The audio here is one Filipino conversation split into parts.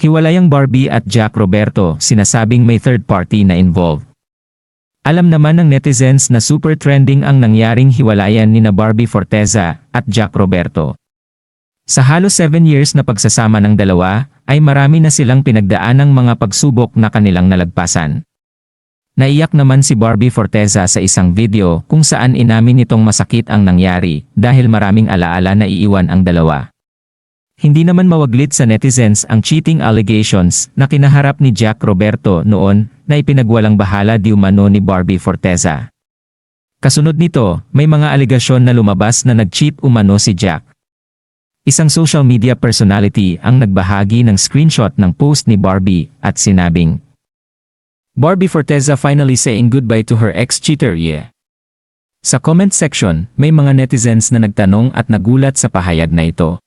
Hiwalay ang Barbie at Jack Roberto, sinasabing may third party na involved. Alam naman ng netizens na super trending ang nangyaring hiwalayan nina Barbie Forteza at Jack Roberto. Sa halos 7 years na pagsasama ng dalawa, ay marami na silang pinagdaanang mga pagsubok na kanilang nalagpasan. Naiyak naman si Barbie Forteza sa isang video kung saan inamin nitong masakit ang nangyari dahil maraming alaala na iiwan ang dalawa. Hindi naman mawaglit sa netizens ang cheating allegations na kinaharap ni Jack Roberto noon na ipinagwalang bahala di umano ni Barbie Forteza. Kasunod nito, may mga alegasyon na lumabas na nag-cheat umano si Jack. Isang social media personality ang nagbahagi ng screenshot ng post ni Barbie at sinabing, "Barbie Forteza finally saying goodbye to her ex-cheater, yeah." Sa comment section, may mga netizens na nagtanong at nagulat sa pahayag na ito.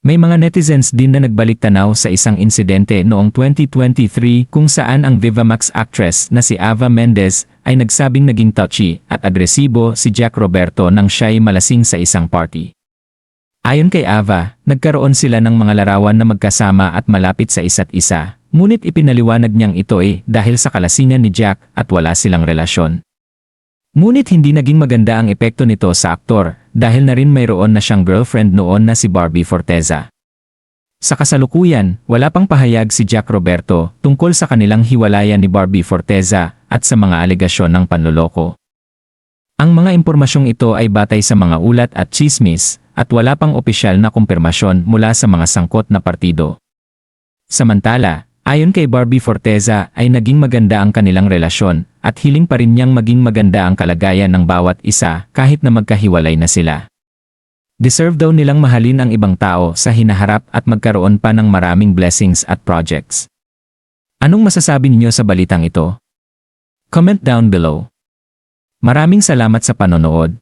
May mga netizens din na nagbalik tanaw sa isang insidente noong 2023 kung saan ang Viva Max actress na si Ava Mendez ay nagsabing naging touchy at agresibo si Jack Roberto nang siya'y malasing sa isang party. Ayon kay Ava, nagkaroon sila ng mga larawan na magkasama at malapit sa isa't isa, ngunit ipinaliwanag niyang ito dahil sa kalasingan ni Jack at wala silang relasyon. Ngunit hindi naging maganda ang epekto nito sa aktor dahil na rin mayroon na siyang girlfriend noon na si Barbie Forteza. Sa kasalukuyan, wala pang pahayag si Jack Roberto tungkol sa kanilang hiwalayan ni Barbie Forteza at sa mga alegasyon ng panloloko. Ang mga impormasyong ito ay batay sa mga ulat at tsismis at wala pang opisyal na kumpirmasyon mula sa mga sangkot na partido. Samantala, ayon kay Barbie Forteza ay naging maganda ang kanilang relasyon at hiling pa rin niyang maging maganda ang kalagayan ng bawat isa kahit na magkahiwalay na sila. Deserve daw nilang mahalin ang ibang tao sa hinaharap at magkaroon pa ng maraming blessings at projects. Anong masasabi niyo sa balitang ito? Comment down below. Maraming salamat sa panonood.